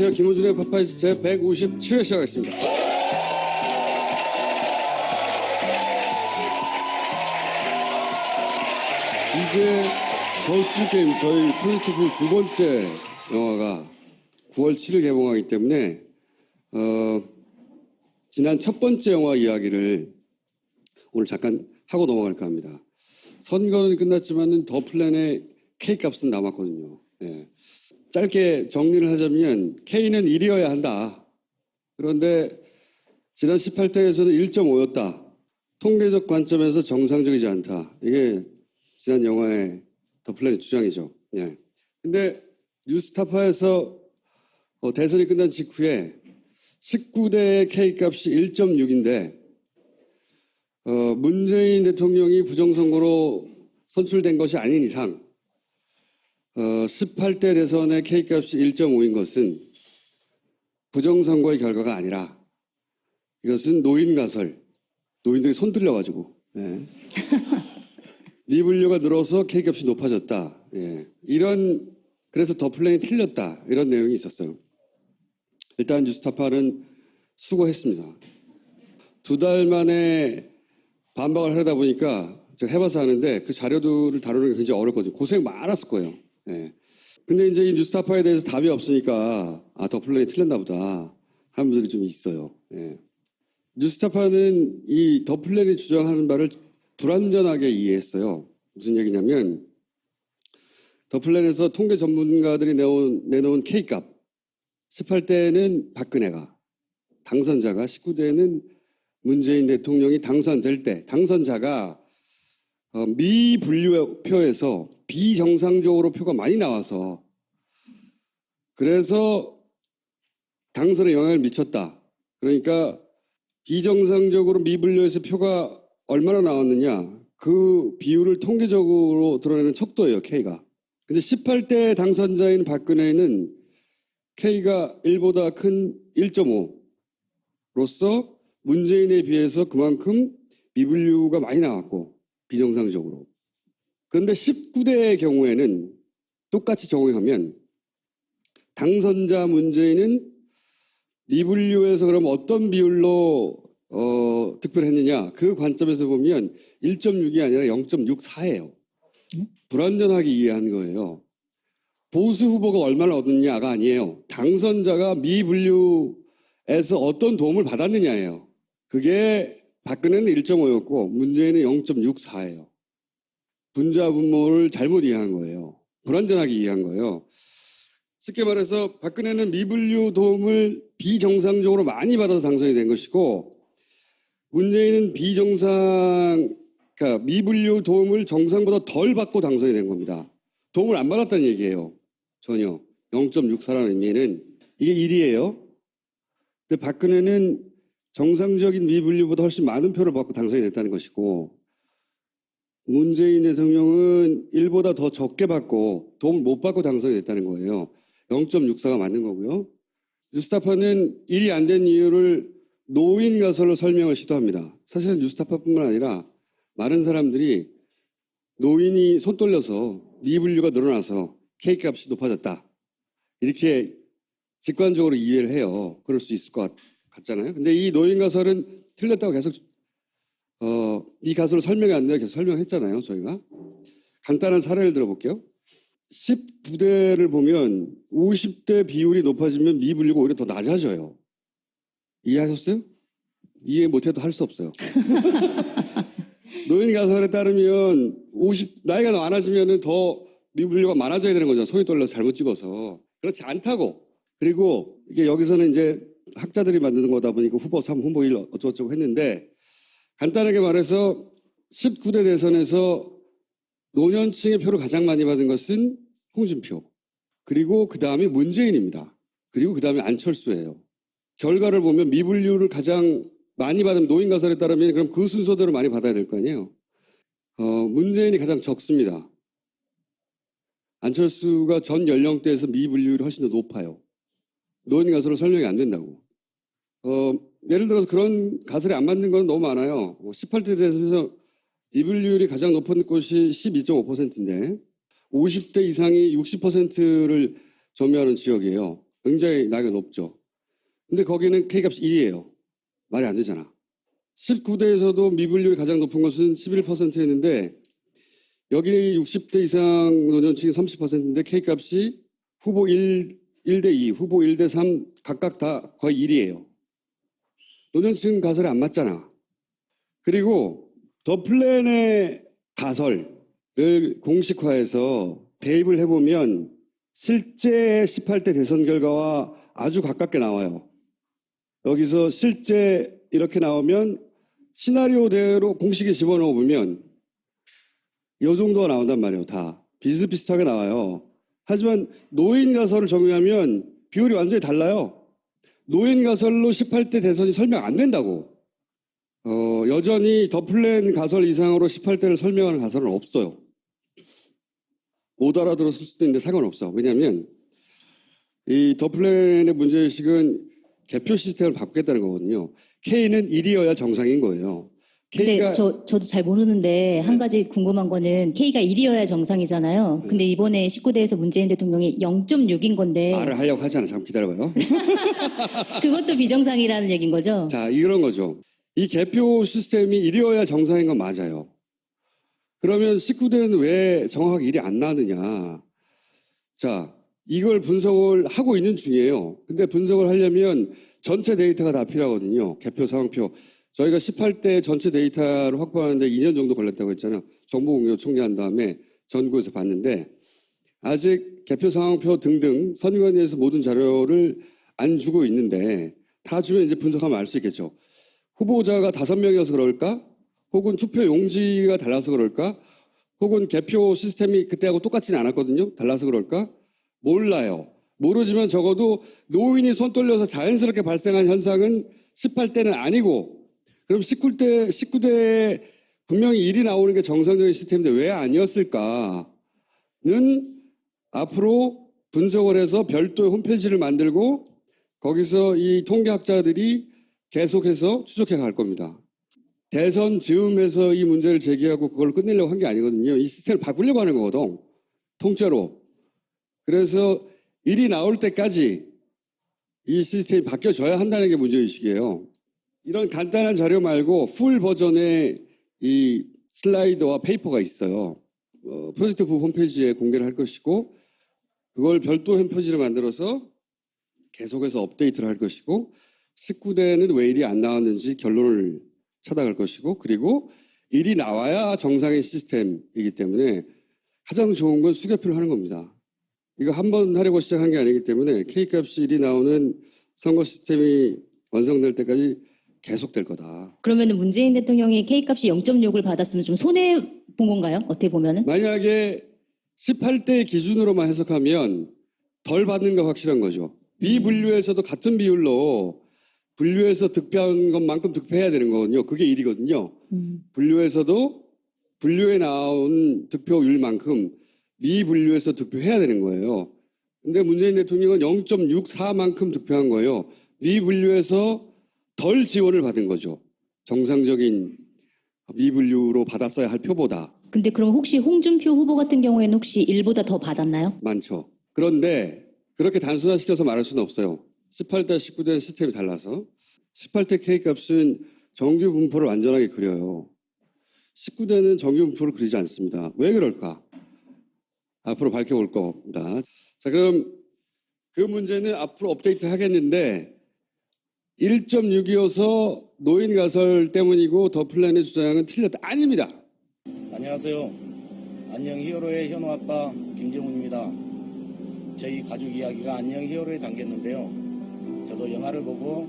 안녕하세요. 김호준의 파파이스 제 157회 시작하겠습니다. 이제 저수게임 저희 프로젝트 두 번째 영화가 9월 7일 개봉하기 때문에 지난 첫 번째 영화 이야기를 오늘 잠깐 하고 넘어갈까 합니다. 선거는 끝났지만 더 플랜의 K값은 남았거든요. 네. 짧게 정리를 하자면 K는 1이어야 한다. 그런데 지난 18대에서는 1.5였다. 통계적 관점에서 정상적이지 않다. 이게 지난 영화의 더 플랜의 주장이죠. 네. 근데 뉴스타파에서 대선이 끝난 직후에 19대의 K값이 1.6인데 문재인 대통령이 부정선거로 선출된 것이 아닌 이상 18대 대선의 K값이 1.5인 것은 부정선거의 결과가 아니라 이것은 노인 가설, 노인들이 손 들려가지고 예. 미분류가 늘어서 K값이 높아졌다. 예. 그래서 더 플랜이 틀렸다. 이런 내용이 있었어요. 일단 뉴스타파는 수고했습니다. 2달 만에 반박을 하다 보니까 제가 해봐서 하는데 그 자료들을 다루는 게 굉장히 어렵거든요. 고생 많았을 거예요. 예. 근데 이제 이 뉴스타파에 대해서 답이 없으니까 더 플랜이 틀렸나 보다 하는 분들이 좀 있어요. 예. 뉴스타파는 이 더 플랜이 주장하는 바를 불완전하게 이해했어요. 무슨 얘기냐면 더 플랜에서 통계 전문가들이 내놓은 K값 18대는 박근혜가 당선자가 19대는 문재인 대통령이 당선될 때 당선자가 미분류표에서 비정상적으로 표가 많이 나와서 그래서 당선에 영향을 미쳤다. 그러니까 비정상적으로 미분류에서 표가 얼마나 나왔느냐 그 비율을 통계적으로 드러내는 척도예요. K가. 근데 18대 당선자인 박근혜는 K가 1보다 큰 1.5로서 문재인에 비해서 그만큼 미분류가 많이 나왔고 비정상적으로. 그런데 19대의 경우에는 똑같이 적용하면 당선자 문재인은 미분류에서 그럼 어떤 비율로 득표했느냐 그 관점에서 보면 1.6이 아니라 0.64예요. 불완전하게 이해한 거예요. 보수 후보가 얼마나 얻느냐가 아니에요. 당선자가 미분류에서 어떤 도움을 받았느냐예요. 그게 박근혜는 1.5였고 문재인은 0.64예요. 분자분모를 잘못 이해한 거예요. 불완전하게 이해한 거예요. 쉽게 말해서 박근혜는 미분류 도움을 비정상적으로 많이 받아서 당선이 된 것이고 문재인은 그러니까 미분류 도움을 정상보다 덜 받고 당선이 된 겁니다. 도움을 안 받았다는 얘기예요. 전혀. 0.64라는 의미는 이게 1이에요. 근데 박근혜는 정상적인 미분류보다 훨씬 많은 표를 받고 당선이 됐다는 것이고 문재인 대통령은 1보다 더 적게 받고 도움을 못 받고 당선이 됐다는 거예요. 0.64가 맞는 거고요. 뉴스타파는 1이 안 된 이유를 노인 가설로 설명을 시도합니다. 사실은 뉴스타파뿐만 아니라 많은 사람들이 노인이 손 떨려서 미분류가 늘어나서 K값이 높아졌다. 이렇게 직관적으로 이해를 해요. 그럴 수 있을 것 같잖아요. 근데 이 노인 가설은 틀렸다고 계속 이 가설을 설명이 안 돼요. 계속 설명했잖아요. 저희가. 간단한 사례를 들어볼게요. 19대를 보면 50대 비율이 높아지면 미분류가 오히려 더 낮아져요. 이해하셨어요? 이해 못해도 할 수 없어요. 노인 가설에 따르면 나이가 많아지면 더 미분류가 많아져야 되는 거죠. 손이 떨려서 잘못 찍어서. 그렇지 않다고. 그리고 이게 여기서는 이제 학자들이 만드는 거다 보니까 후보 3, 후보 1 어쩌고저쩌고 했는데 간단하게 말해서 19대 대선에서 노년층의 표를 가장 많이 받은 것은 홍준표. 그리고 그 다음에 문재인입니다. 그리고 그 다음에 안철수예요. 결과를 보면 미분류를 가장 많이 받은 노인 가설에 따르면 그럼 그 순서대로 많이 받아야 될 거 아니에요. 문재인이 가장 적습니다. 안철수가 전 연령대에서 미분류율이 훨씬 더 높아요. 노인 가설로 설명이 안 된다고. 예를 들어서 그런 가설이 안 맞는 건 너무 많아요. 18대 대선에서 미분류율이 가장 높은 곳이 12.5%인데 50대 이상이 60%를 점유하는 지역이에요. 굉장히 나이가 높죠. 근데 거기는 K값이 1이에요. 말이 안 되잖아. 19대에서도 미분율이 가장 높은 것은 11%였는데 여기 60대 이상 노년층이 30%인데 K값이 후보 1대 2, 후보 1대 3 각각 다 거의 1이에요. 노년층 가설이 안 맞잖아. 그리고 더 플랜의 가설을 공식화해서 대입을 해보면 실제 18대 대선 결과와 아주 가깝게 나와요. 여기서 실제 이렇게 나오면 시나리오대로 공식에 집어넣어 보면 이 정도가 나온단 말이에요. 다 비슷비슷하게 나와요. 하지만 노인 가설을 적용하면 비율이 완전히 달라요. 노인 가설로 18대 대선이 설명 안 된다고. 여전히 더 플랜 가설 이상으로 18대를 설명하는 가설은 없어요. 못 알아들었을 수도 있는데 상관없어. 왜냐하면 이 더 플랜의 문제의식은 개표 시스템을 바꾸겠다는 거거든요. K는 1이어야 정상인 거예요. 근데 K가 저도 잘 모르는데 한 가지 궁금한 거는 K가 1이어야 정상이잖아요. 근데 이번에 19대에서 문재인 대통령이 0.6인 건데 말을 하려고 하잖아. 잠깐 기다려봐요. 그것도 비정상이라는 얘기인 거죠? 자, 이런 거죠. 이 개표 시스템이 1이어야 정상인 건 맞아요. 그러면 19대는 왜 정확하게 1이 안 나느냐. 자, 이걸 분석을 하고 있는 중이에요. 근데 분석을 하려면 전체 데이터가 다 필요하거든요. 개표 상황표. 저희가 18대 전체 데이터를 확보하는데 2년 정도 걸렸다고 했잖아요. 정보공개 총리한 다음에 전국에서 봤는데 아직 개표 상황표 등등 선관위에서 모든 자료를 안 주고 있는데 다 주면 이제 분석하면 알 수 있겠죠. 후보자가 5명이어서 그럴까? 혹은 투표 용지가 달라서 그럴까? 혹은 개표 시스템이 그때하고 똑같지는 않았거든요. 달라서 그럴까? 몰라요. 모르지만 적어도 노인이 손 떨려서 자연스럽게 발생한 현상은 18대는 아니고 그럼 19대에 분명히 1이 나오는 게 정상적인 시스템인데 왜 아니었을까는 앞으로 분석을 해서 별도의 홈페이지를 만들고 거기서 이 통계학자들이 계속해서 추적해 갈 겁니다. 대선 즈음에서 이 문제를 제기하고 그걸 끝내려고 한 게 아니거든요. 이 시스템을 바꾸려고 하는 거거든. 통째로. 그래서 일이 나올 때까지 이 시스템이 바뀌어져야 한다는 게 문제의식이에요. 이런 간단한 자료 말고 풀 버전의 이 슬라이드와 페이퍼가 있어요. 프로젝트 부 홈페이지에 공개를 할 것이고 그걸 별도 홈페이지를 만들어서 계속해서 업데이트를 할 것이고 19대는 왜 일이 안 나왔는지 결론을 찾아갈 것이고 그리고 일이 나와야 정상의 시스템이기 때문에 가장 좋은 건 수개표를 하는 겁니다. 이거 한 번 하려고 시작한 게 아니기 때문에 K값이 1이 나오는 선거 시스템이 완성될 때까지 계속될 거다. 그러면 문재인 대통령이 K값이 0.6을 받았으면 좀 손해본 건가요? 어떻게 보면은? 만약에 18대 기준으로만 해석하면 덜 받는 거 확실한 거죠. 미분류에서도 같은 비율로 분류해서 득표한 것만큼 득표해야 되는 거거든요. 그게 1이거든요. 분류에서도 분류에 나온 득표율만큼 미분류에서 득표해야 되는 거예요. 근데 문재인 대통령은 0.64만큼 득표한 거예요. 미분류에서 덜 지원을 받은 거죠. 정상적인 미분류로 받았어야 할 표보다. 근데 그럼 혹시 홍준표 후보 같은 경우에는 혹시 1보다 더 받았나요? 많죠. 그런데 그렇게 단순화시켜서 말할 수는 없어요. 18대, 19대는 시스템이 달라서. 18대 K값은 정규 분포를 완전하게 그려요. 19대는 정규 분포를 그리지 않습니다. 왜 그럴까? 앞으로 밝혀볼 겁니다. 자, 그럼 그 문제는 앞으로 업데이트 하겠는데 1.6이어서 노인 가설 때문이고 더 플랜의 주장은 틀렸다. 아닙니다. 안녕하세요. 안녕 히어로의 현우 아빠 김정훈입니다. 저희 가족 이야기가 안녕 히어로에 담겼는데요. 저도 영화를 보고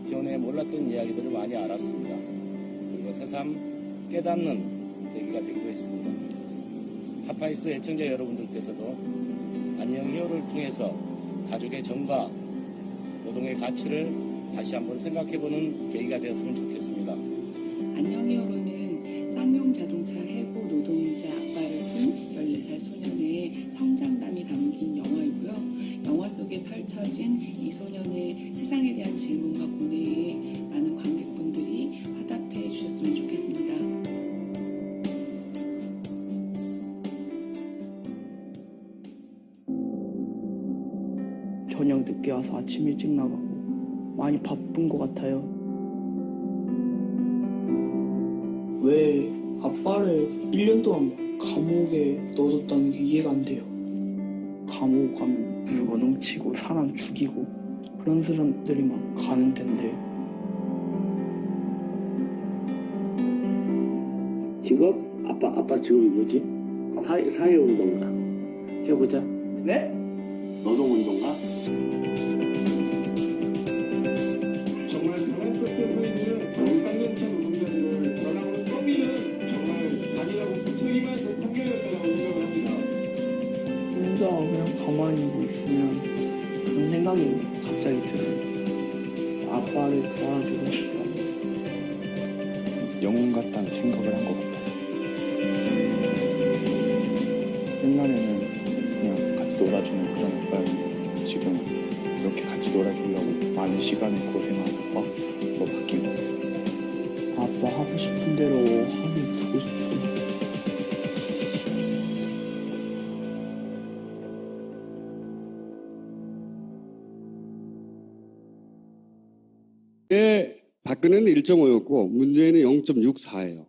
현우의 몰랐던 이야기들을 많이 알았습니다. 그리고 새삼 깨닫는 계기가 되기도 했습니다. 파파이스 애청자 여러분들께서도 안녕 히어로를 통해서 가족의 정과 노동의 가치를 다시 한번 생각해보는 계기가 되었으면 좋겠습니다. 안녕 히어로는 쌍용 자동차 해고 노동자 아빠를 둔 14살 소년의 성장담이 담긴 영화이고요. 영화 속에 펼쳐진 이 소년의 세상에 대한 질문과 고뇌에 많은 관객분들이 화답해 주셨으면 좋겠습니다. 저녁 늦게 와서 아침 일찍 나가고 많이 바쁜 것 같아요. 왜 아빠를 1년 동안 감옥에 넣어뒀다는 게 이해가 안 돼요. 감옥 가면 물건 훔치고 사람 죽이고 그런 사람들이만 가는 데인데 직업? 아빠 직업이 뭐지? 사회운동가. 해보자. 네? 노동운동가? 정말 가만 끝에 서 있는 쌍용차 노동자들을 전함으로 떠미는 정말 잔인하고 무책임한 판결이었다고 생각을 합니다. 혼자 그냥 가만히 보고 있으면 그런 생각이 갑자기 들어요. 아빠를 도와주고 싶다고. 영웅 같다는 생각을 한 것 같아요. 옛날에는 그냥 같이 놀아주는 그런 아빠였는데 지금 이렇게 같이 놀아주려고 많은 시간을 고생하는 아빠로 바뀐 것 같아요. 아빠 하고 싶은 대로 하면 두고 싶어. 박근혜는 1.5였고 문재인은 0.64예요.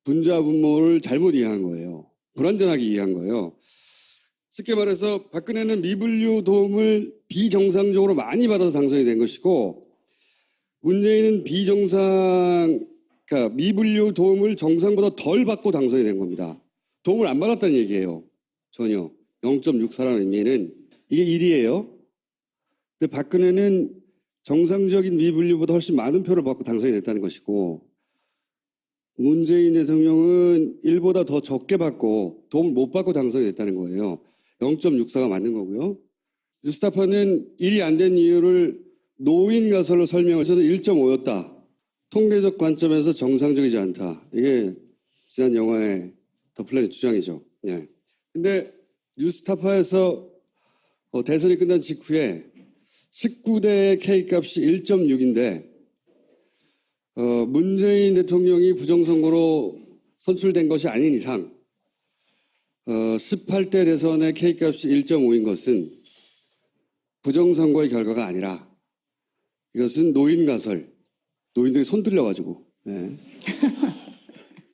분자 분모를 잘못 이해한 거예요. 불완전하게 이해한 거예요. 쉽게 말해서 박근혜는 미분류 도움을 비정상적으로 많이 받아서 당선이 된 것이고 문재인은 그러니까 미분류 도움을 정상보다 덜 받고 당선이 된 겁니다. 도움을 안 받았다는 얘기예요. 전혀. 0.64라는 의미는 이게 1이에요. 근데 박근혜는 정상적인 미분류보다 훨씬 많은 표를 받고 당선이 됐다는 것이고 문재인 대통령은 1보다 더 적게 받고 도움을 못 받고 당선이 됐다는 거예요. 0.64가 맞는 거고요. 뉴스타파는 1이 안 된 이유를 노인 가설로 설명해서는 1.5였다. 통계적 관점에서 정상적이지 않다. 이게 지난 영화의 더 플래닛 주장이죠. 예. 근데 뉴스타파에서 대선이 끝난 직후에 19대 K값이 1.6인데 문재인 대통령이 부정선거로 선출된 것이 아닌 이상 18대 대선의 K값이 1.5인 것은 부정선거의 결과가 아니라 이것은 노인 가설, 노인들이 손 들려가지고 예.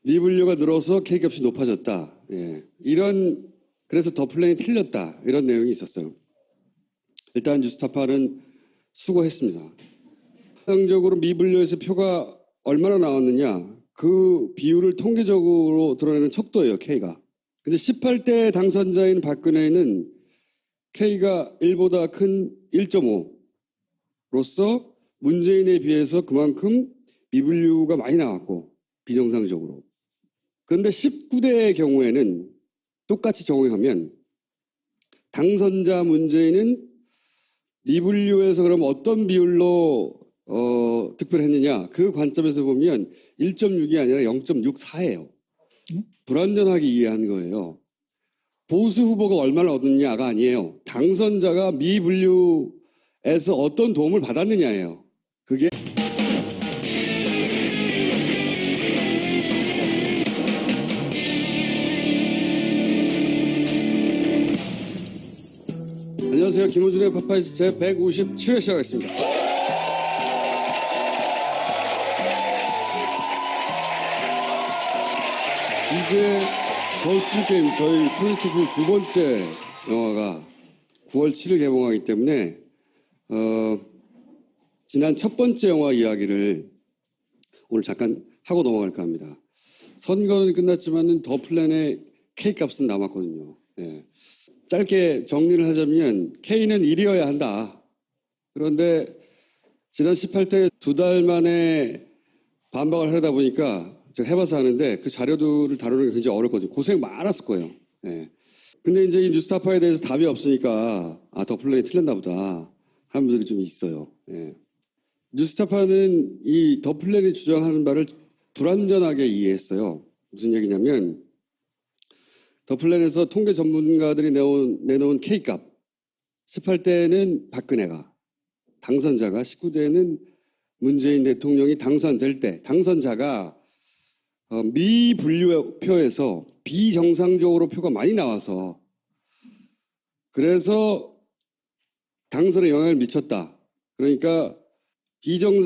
미분류가 늘어서 K값이 높아졌다. 예. 그래서 더 플랜이 틀렸다. 이런 내용이 있었어요. 일단 뉴스타파는 수고했습니다. 통상적으로 미분류에서 표가 얼마나 나왔느냐 그 비율을 통계적으로 드러내는 척도예요. K가. 근데 18대 당선자인 박근혜는 K가 1보다 큰 1.5로서 문재인에 비해서 그만큼 미분류가 많이 나왔고 비정상적으로. 그런데 19대의 경우에는 똑같이 적용하면 당선자 문재인은 미분류에서 그럼 어떤 비율로 득표했느냐 그 관점에서 보면 1.6이 아니라 0.64예요. 불완전하게 이해한 거예요. 보수 후보가 얼마나 얻었냐가 아니에요. 당선자가 미분류에서 어떤 도움을 받았느냐예요. 그게 안녕하세요. 김호준의 파파이스 제 157회 시작하겠습니다. 이제 저수지게임 저희 프로젝트 두 번째 영화가 9월 7일 개봉하기 때문에 지난 첫 번째 영화 이야기를 오늘 잠깐 하고 넘어갈까 합니다. 선거는 끝났지만은 더 플랜의 K값은 남았거든요. 예. 짧게 정리를 하자면 K는 1이어야 한다. 그런데 지난 18대 2달 만에 반박을 하다 보니까 제가 해봐서 하는데 그 자료들을 다루는 게 굉장히 어렵거든요. 고생 많았을 거예요. 예. 근데 이제 이 뉴스타파에 대해서 답이 없으니까 더 플랜이 틀렸나 보다 하는 분들이 좀 있어요. 예. 뉴스타파는 이 더 플랜이 주장하는 바를 불완전하게 이해했어요. 무슨 얘기냐면 더 플랜에서 통계 전문가들이 내놓은 K값 18대는 박근혜가 당선자가 19대는 문재인 대통령이 당선될 때 당선자가 미분류표에서 비정상적으로 표가 많이 나와서 그래서 당선에 영향을 미쳤다. 그러니까 비정상